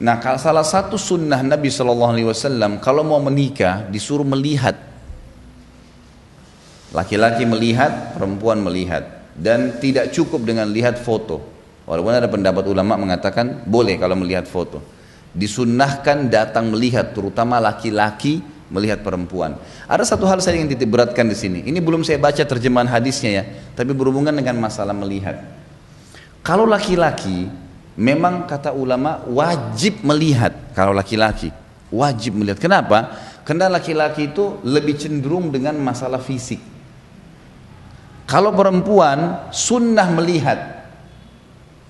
Nah, salah satu sunnah Nabi SAW kalau mau menikah disuruh melihat. Laki-laki melihat, perempuan melihat. Dan tidak cukup dengan lihat foto. Walaupun ada pendapat ulama mengatakan boleh kalau melihat foto. Disunnahkan datang melihat, terutama laki-laki melihat perempuan. Ada satu hal saya ingin titik beratkan di sini. Ini belum saya baca terjemahan hadisnya ya, tapi berhubungan dengan masalah melihat. Kalau laki-laki, memang kata ulama wajib melihat. Kalau laki-laki wajib melihat. Kenapa? Karena laki-laki itu lebih cenderung dengan masalah fisik. Kalau perempuan sunnah melihat.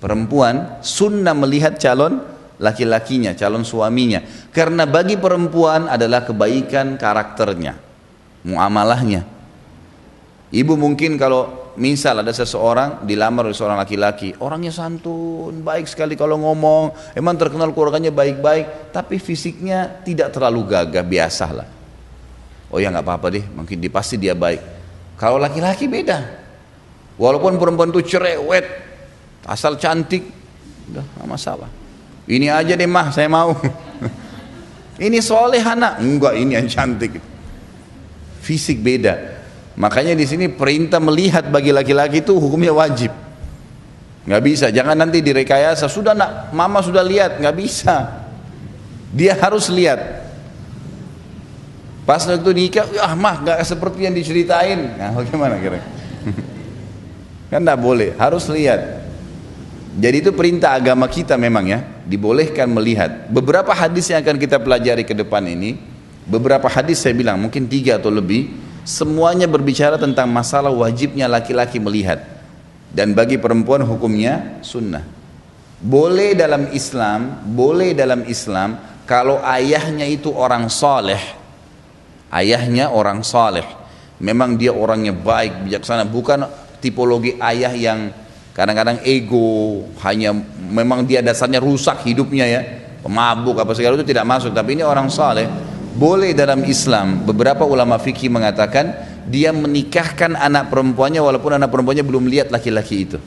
Perempuan sunnah melihat calon laki-lakinya, calon suaminya. Karena bagi perempuan adalah kebaikan karakternya, muamalahnya. Ibu mungkin kalau misal ada seseorang dilamar oleh seorang laki-laki, orangnya santun, baik sekali kalau ngomong, emang terkenal keluarganya baik-baik, tapi fisiknya tidak terlalu gagah, biasalah. Oh ya nggak apa-apa deh, mungkin pasti dia baik. Kalau laki-laki beda. Walaupun perempuan itu cerewet, asal cantik, udah nggak masalah. Ini aja deh mah, saya mau. Ini soleh anak, enggak ini yang cantik. Fisik beda. Makanya di sini perintah melihat bagi laki-laki itu hukumnya wajib. Nggak bisa, jangan nanti direkayasa. Sudah nak, mama sudah lihat, nggak bisa. Dia harus lihat. Pas waktu nikah, mah nggak seperti yang diceritain. Nah, bagaimana kira? Kan nggak boleh, harus lihat. Jadi itu perintah agama kita memang ya, dibolehkan melihat. Beberapa hadis yang akan kita pelajari ke depan ini, beberapa hadis saya bilang mungkin 3 atau lebih, semuanya berbicara tentang masalah wajibnya laki-laki melihat. Dan bagi perempuan hukumnya sunnah. Boleh dalam Islam kalau ayahnya itu orang saleh. Ayahnya orang saleh. Memang dia orangnya baik, bijaksana, bukan tipologi ayah yang kadang-kadang ego, hanya memang dia dasarnya rusak hidupnya ya, pemabuk apa segala itu tidak masuk. Tapi ini orang saleh. Boleh dalam Islam. Beberapa ulama fikih mengatakan dia menikahkan anak perempuannya walaupun anak perempuannya belum lihat laki-laki itu,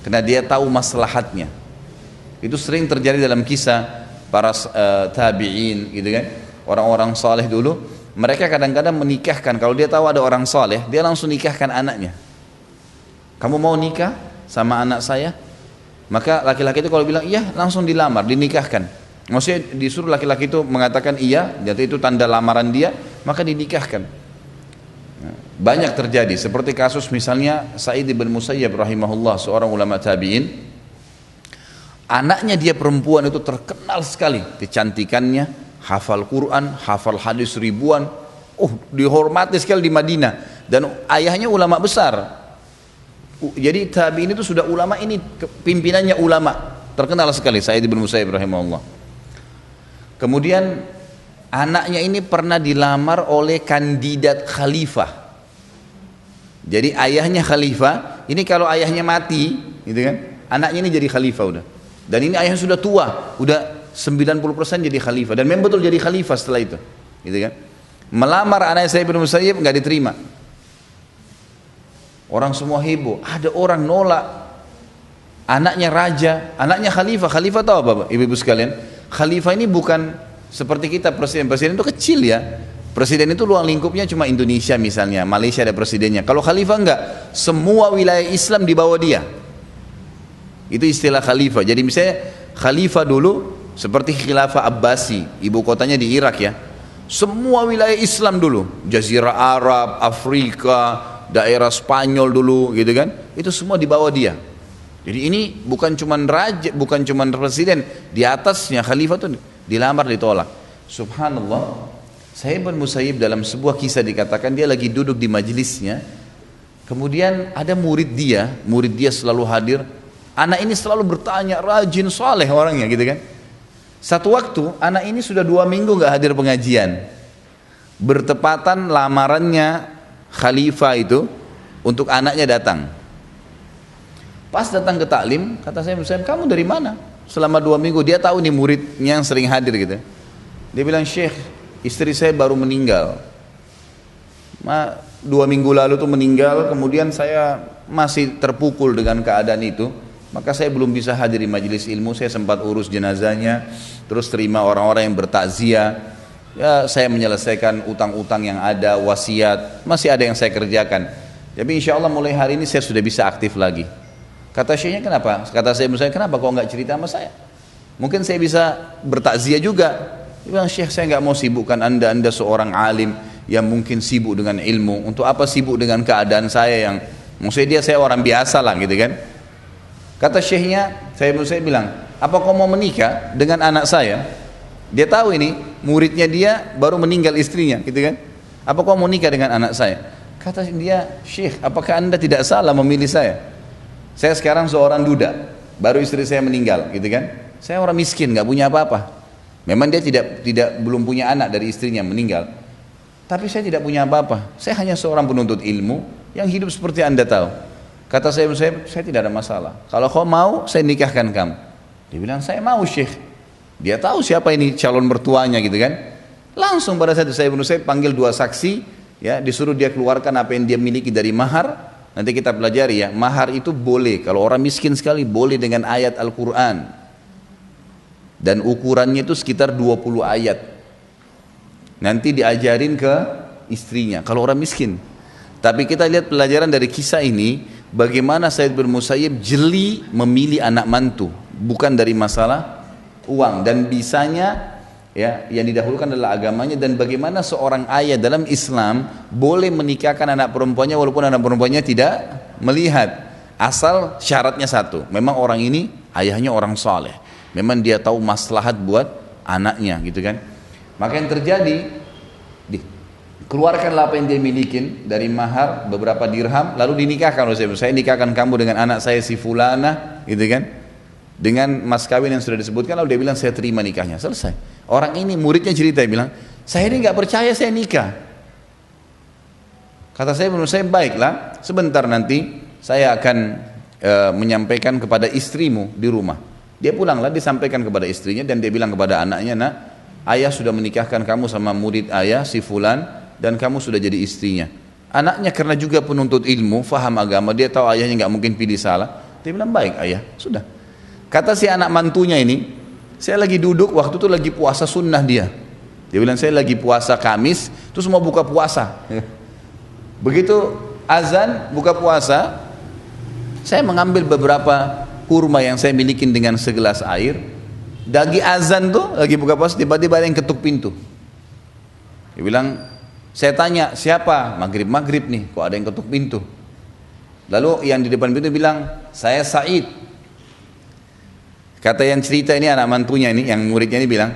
karena dia tahu maslahatnya. Itu sering terjadi dalam kisah para tabi'in gitu kan. Orang-orang saleh dulu, mereka kadang-kadang menikahkan, kalau dia tahu ada orang saleh, dia langsung nikahkan anaknya. Kamu mau nikah sama anak saya? Maka laki-laki itu kalau bilang iya, langsung dilamar, dinikahkan. Maksudnya disuruh laki-laki itu mengatakan iya, jadi itu tanda lamaran dia, maka dinikahkan. Banyak terjadi, seperti kasus misalnya Sa'id bin Musayyab rahimahullah, seorang ulama tabi'in. Anaknya dia perempuan itu terkenal sekali kecantikannya, hafal Quran, hafal hadis ribuan, dihormati sekali di Madinah, dan ayahnya ulama besar. Jadi tabi'in itu sudah ulama, ini pimpinannya ulama terkenal sekali, Sa'id bin Musayyib rahimahullah. Kemudian anaknya ini pernah dilamar oleh kandidat khalifah. Jadi ayahnya khalifah, ini kalau ayahnya mati gitu kan, anaknya ini jadi khalifah udah. Dan ini ayahnya sudah tua, udah 90% jadi khalifah, dan memang betul jadi khalifah setelah itu gitu kan. Melamar anaknya Sa'id bin Musayyib, nggak diterima. Orang semua heboh, ada orang nolak. Anaknya raja, anaknya khalifah. Khalifah tahu apa ibu-ibu sekalian? Khalifah ini bukan seperti kita presiden. Presiden itu kecil ya. Presiden itu ruang lingkupnya cuma Indonesia misalnya, Malaysia ada presidennya. Kalau khalifah enggak, semua wilayah Islam di bawah dia. Itu istilah khalifah. Jadi misalnya khalifah dulu seperti khilafah Abbasi, ibu kotanya di Irak ya. Semua wilayah Islam dulu, Jazirah Arab, Afrika, daerah Spanyol dulu gitu kan, itu semua di bawah dia. Jadi ini bukan cuman raja, bukan cuman presiden, di atasnya khalifah tuh dilamar ditolak. Subhanallah. Sa'id bin Musayyib dalam sebuah kisah dikatakan dia lagi duduk di majelisnya, kemudian ada murid dia selalu hadir. Anak ini selalu bertanya, rajin, saleh orangnya gitu kan. Satu waktu anak ini sudah 2 minggu nggak hadir pengajian, bertepatan lamarannya khalifah itu untuk anaknya datang. Pas datang ke taklim, kata saya, kamu dari mana? Selama 2 minggu, dia tahu nih muridnya yang sering hadir gitu. Dia bilang, Syekh, istri saya baru meninggal. 2 minggu lalu tuh meninggal, kemudian saya masih terpukul dengan keadaan itu. Maka saya belum bisa hadir di majelis ilmu, saya sempat urus jenazahnya, terus terima orang-orang yang bertakziah. Ya, saya menyelesaikan utang-utang yang ada, wasiat, masih ada yang saya kerjakan. Tapi insya Allah mulai hari ini saya sudah bisa aktif lagi. Kata syekhnya, kenapa? Kata saya, kenapa kok nggak cerita sama saya? Mungkin saya bisa bertakziah juga. Dia bilang, Syekh, saya nggak mau sibukkan anda seorang alim yang mungkin sibuk dengan ilmu. Untuk apa sibuk dengan keadaan saya yang, maksudnya saya orang biasa lah gitu kan. Kata syekhnya, saya bilang, apa kau mau menikah dengan anak saya? Dia tahu ini muridnya dia baru meninggal istrinya gitu kan. Apa kau mau nikah dengan anak saya? Kata dia, Syekh, apakah anda tidak salah memilih saya? Saya sekarang seorang duda, baru istri saya meninggal gitu kan. Saya orang miskin, nggak punya apa-apa. Memang dia belum punya anak dari istrinya meninggal. Tapi saya tidak punya apa-apa. Saya hanya seorang penuntut ilmu yang hidup seperti anda tahu. Kata saya tidak ada masalah. Kalau kau mau, saya nikahkan kamu. Dia bilang, saya mau, Syekh. Dia tahu siapa ini calon mertuanya gitu kan. Langsung pada saat itu saya panggil 2 saksi, ya, disuruh dia keluarkan apa yang dia miliki dari mahar. Nanti kita pelajari ya, mahar itu boleh kalau orang miskin sekali boleh dengan ayat Al-Qur'an. Dan ukurannya itu sekitar 20 ayat. Nanti diajarin ke istrinya kalau orang miskin. Tapi kita lihat pelajaran dari kisah ini, bagaimana Sa'id bin Musayyib jeli memilih anak mantu, bukan dari masalah uang, dan bisanya ya yang didahulukan adalah agamanya, dan bagaimana seorang ayah dalam Islam boleh menikahkan anak perempuannya walaupun anak perempuannya tidak melihat, asal syaratnya satu, memang orang ini ayahnya orang saleh, memang dia tahu maslahat buat anaknya gitu kan. Maka yang terjadi, keluarkanlah apa yang dia miliki dari mahar beberapa dirham, lalu dinikahkan oleh saya nikahkan kamu dengan anak saya si fulana gitu kan, dengan mas kawin yang sudah disebutkan. Lalu dia bilang, saya terima nikahnya, selesai. Orang ini muridnya cerita, dia bilang, saya ini nggak percaya, saya nikah. Kata saya, menurut saya baiklah, sebentar nanti saya akan menyampaikan kepada istrimu di rumah. Dia pulanglah, disampaikan kepada istrinya, dan dia bilang kepada anaknya, nak, ayah sudah menikahkan kamu sama murid ayah si fulan, dan kamu sudah jadi istrinya. Anaknya karena juga penuntut ilmu, faham agama, dia tahu ayahnya nggak mungkin pilih salah. Dia bilang, baik ayah, sudah. Kata si anak mantunya ini, saya lagi duduk waktu itu lagi puasa sunnah dia. Dia bilang, saya lagi puasa Kamis, terus mau buka puasa. Begitu azan buka puasa, saya mengambil beberapa kurma yang saya miliki dengan segelas air. Lagi azan tuh, lagi buka puasa, tiba-tiba ada yang ketuk pintu. Dia bilang, saya tanya, siapa? Maghrib nih, kok ada yang ketuk pintu? Lalu yang di depan pintu bilang, saya Said. Kata yang cerita ini, anak mantunya ini, yang muridnya ini bilang,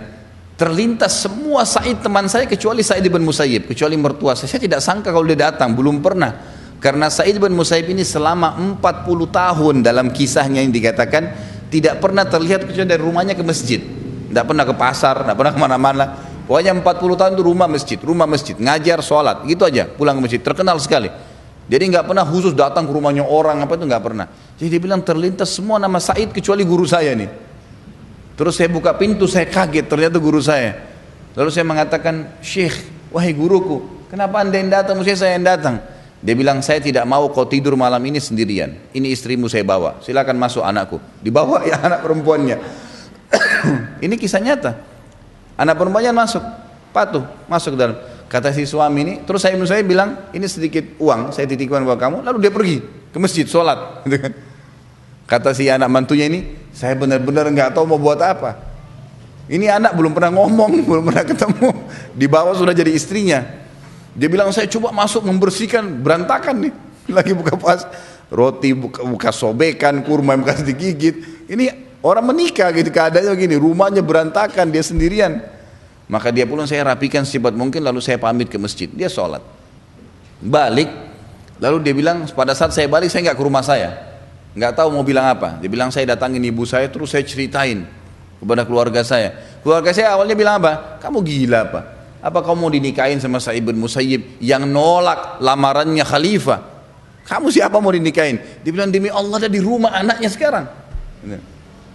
terlintas semua Said teman saya kecuali Sa'id bin Musayyib, kecuali mertua saya. Saya tidak sangka kalau dia datang, belum pernah. Karena Sa'id bin Musayyib ini selama 40 tahun dalam kisahnya yang dikatakan tidak pernah terlihat kecuali dari rumahnya ke masjid. Tidak pernah ke pasar, tidak pernah kemana-mana. Pokoknya 40 tahun itu rumah masjid, ngajar, sholat, gitu aja, pulang ke masjid, terkenal sekali. Jadi nggak pernah khusus datang ke rumahnya orang apa itu, nggak pernah. Jadi dia bilang terlintas semua nama Said kecuali guru saya nih. Terus saya buka pintu, saya kaget, ternyata guru saya. Lalu saya mengatakan, Syekh, wahai guruku, kenapa anda yang datang, mesti saya yang datang? Dia bilang, saya tidak mau kau tidur malam ini sendirian. Ini istrimu saya bawa, silakan masuk anakku. Dibawa ya anak perempuannya. Ini kisah nyata. Anak perempuannya masuk, patuh, masuk dalam. Kata si suami ini, terus saya bilang, ini sedikit uang, saya titipkan buat kamu. Lalu dia pergi ke masjid, sholat. Kata si anak mantunya ini, saya benar-benar nggak tahu mau buat apa. Ini anak belum pernah ngomong, belum pernah ketemu. Di bawah sudah jadi istrinya. Dia bilang, saya coba masuk membersihkan, berantakan nih. Lagi buka puasa, roti buka sobekan, kurma yang bekas digigit. Ini orang menikah gitu, keadaannya begini, rumahnya berantakan, dia sendirian. Maka dia pulang, saya rapikan secepat mungkin, lalu saya pamit ke masjid. Dia sholat, balik, lalu dia bilang, pada saat saya balik saya nggak ke rumah saya, nggak tahu mau bilang apa. Dia bilang, saya datangin ibu saya, terus saya ceritain kepada keluarga saya. Keluarga saya awalnya bilang apa? Kamu gila apa? Apa kamu mau dinikahin sama Sa'id bin Musayyib yang nolak lamarannya khalifah? Kamu siapa mau dinikahin? Dia bilang, demi Allah ada di rumah anaknya sekarang.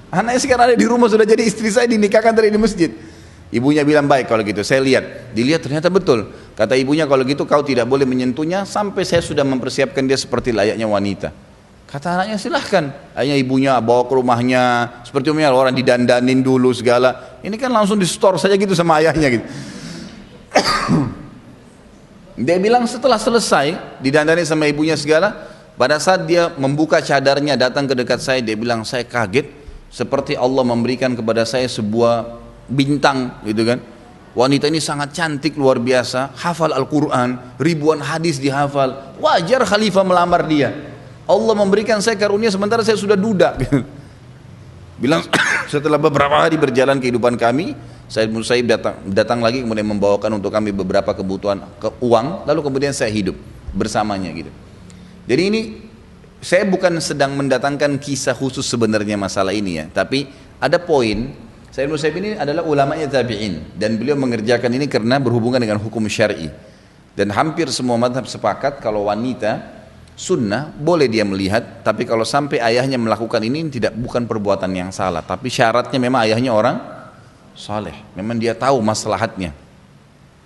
Anaknya sekarang ada di rumah, sudah jadi istri saya, dinikahkan dari di masjid. Ibunya bilang, baik kalau gitu, saya lihat. Dilihat ternyata betul. Kata ibunya, kalau gitu kau tidak boleh menyentuhnya sampai saya sudah mempersiapkan dia seperti layaknya wanita. Kata anaknya silahkan. Akhirnya ibunya bawa ke rumahnya. Seperti umumnya orang didandanin dulu segala. Ini kan langsung di store saja gitu sama ayahnya gitu. Dia bilang setelah selesai didandani sama ibunya segala, pada saat dia membuka cadarnya datang ke dekat saya, dia bilang saya kaget seperti Allah memberikan kepada saya sebuah bintang gitu kan. Wanita ini sangat cantik luar biasa, hafal Al-Quran, ribuan hadis dihafal. Wajar khalifah melamar dia. Allah memberikan saya karunia sementara saya sudah duda. Bilang setelah beberapa hari berjalan kehidupan kami, Said Musaib datang lagi kemudian membawakan untuk kami beberapa kebutuhan uang, lalu kemudian saya hidup bersamanya gitu. Jadi ini saya bukan sedang mendatangkan kisah khusus sebenarnya masalah ini ya, tapi ada poin. Said Musaib ini adalah ulamanya tabi'in dan beliau mengerjakan ini karena berhubungan dengan hukum syar'i. Dan hampir semua mazhab sepakat kalau wanita sunnah boleh dia melihat, tapi kalau sampai ayahnya melakukan ini bukan perbuatan yang salah, tapi syaratnya memang ayahnya orang saleh, memang dia tahu maslahatnya.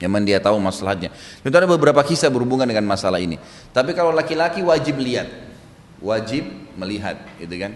Memang dia tahu maslahatnya. Itu ada beberapa kisah berhubungan dengan masalah ini. Tapi kalau laki-laki wajib lihat, wajib melihat, gitu kan?